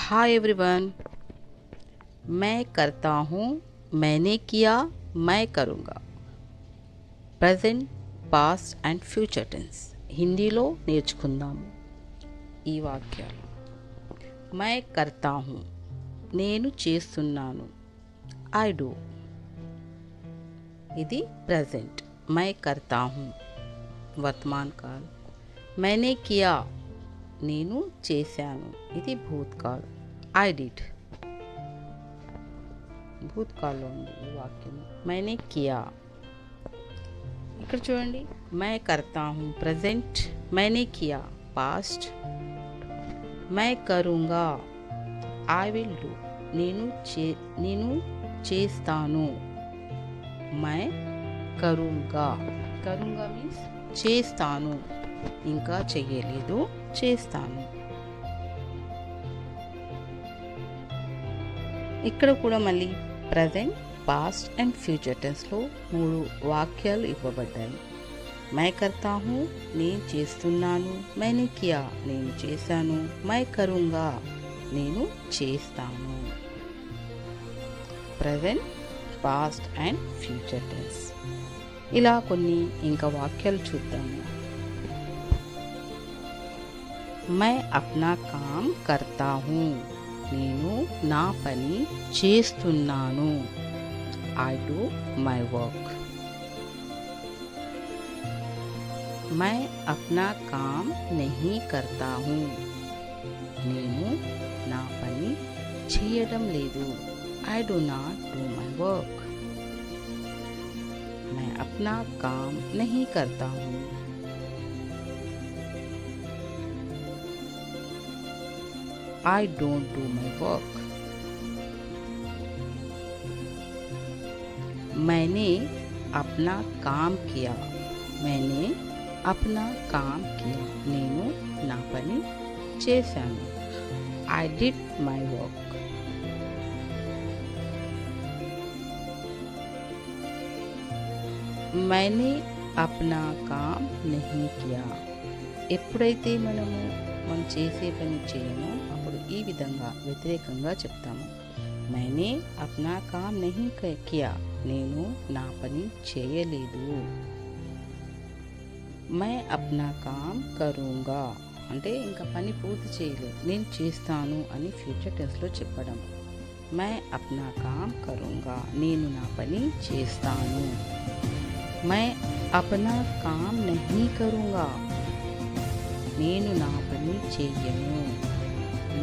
Hi everyone, मैं करता हूँ, मैंने किया, मैं करूँगा. Present, past and future tense హిందీలో నేర్చుకుందాము. ఈ వాక్యాలు: मैं करता हूँ, నేను చేస్తున్నాను. I do. ఇది ప్రజెంట్. मैं करता हूँ వర్తమాన్ కాల్. मैंने किया, నేను చేశాను. ఇది భూతకాల్. I did. భూతకాల్లో ఉంది ఈ వాక్యం. मैंने किया. ఇక్కడ చూడండి, मैं करता हूँ प्रेजेंट, मैंने किया पास्ट, मैं करूँगा आई विल डू, నేను చేస్తాను. मैं करूँगा, करूँगा మీన్స్ చేస్తాను, ఇంకా చెయ్యలేదు, చేస్తాను. ఇక్కడ కూడా మళ్ళీ ప్రజెంట్, పాస్ట్ అండ్ ఫ్యూచర్ టెన్స్లో 3 వాక్యాలు ఇవ్వబడ్డాయి. मैं करता हूँ, నేను చేస్తున్నాను. मैंने किया, నేను చేశాను. मैं करूँगा, నేను చేస్తాను. Present, past and future tense. ఇలా కొన్ని ఇంకా వాక్యాలు చూద్దాము. मैं अपना काम करता हूँ, నేను నా పని చేస్తున్నాను. I do my work. मैं अपना काम नहीं करता हूँ, నేను నా పని చేయడం లేదు. I do not do my work. मैं अपना काम नहीं करता हूँ. I don't do my work. मैंने अपना काम किया, मैंने अपना काम किया, నేను నా పని చేశాను. I did my work. मैंने अपना काम नहीं किया. ఎప్పుడైతే మనం చేసే పని చేయమో అప్పుడు ఈ విధంగా వ్యతిరేకంగా చెప్తాము. मैंने अपना काम नहीं किया, నేను నా పని చేయలేదు. मैं अपना काम करूँगा అంటే ఇంకా పని పూర్తి చేయలేదు, నేను చేస్తాను అని ఫ్యూచర్ టెన్స్లో చెప్పడం. मैं अपना काम करूँगा, నేను నా పని చేస్తాను. मैं अपना काम नहीं करूँगा, నేను నా పని చెయ్యను.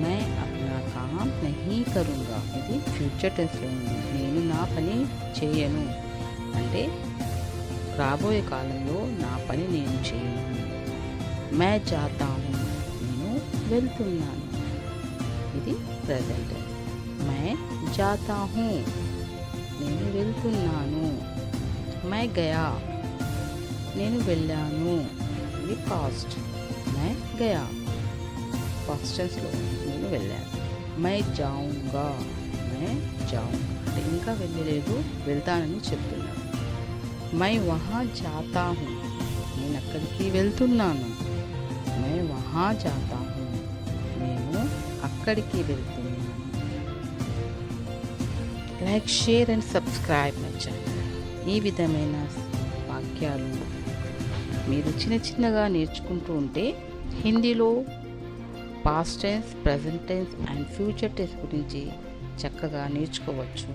मैं अपना काम नहीं करूँगा, ఇది ఫ్యూచర్ టెన్స్లో ఉంది. నేను నా పని చేయను అంటే రాబోయే కాలంలో నా పని నేను చేయను. मैं जाता हूँ, నేను వెళ్తున్నాను. ఇది ప్రజెంట్. मैं जाता हूँ, నేను వెళ్తున్నాను. मैं गया, నేను వెళ్ళాను. ఇది పాస్ట్. मैं गया పాస్ట్ టెన్స్లో నేను వెళ్ళాను. मैं जाऊँगा, मैं जाऊँगा అంటే ఇంకా వెళ్ళలేదు, వెళ్తానని చెప్తున్నాను. मैं वहाँ जाता हूँ, నేను అక్కడికి వెళ్తున్నాను. मैं वहाँ जाता हूँ, నేను అక్కడికి వెళ్తున్నాను. Like, share and subscribe my channel. ఈ విధమైన వాక్యాలు మీరు చిన్నగా నేర్చుకుంటూ ఉంటే హిందీలో past tense, present tense and future tense గురించి చక్కగా నేర్చుకోవచ్చు.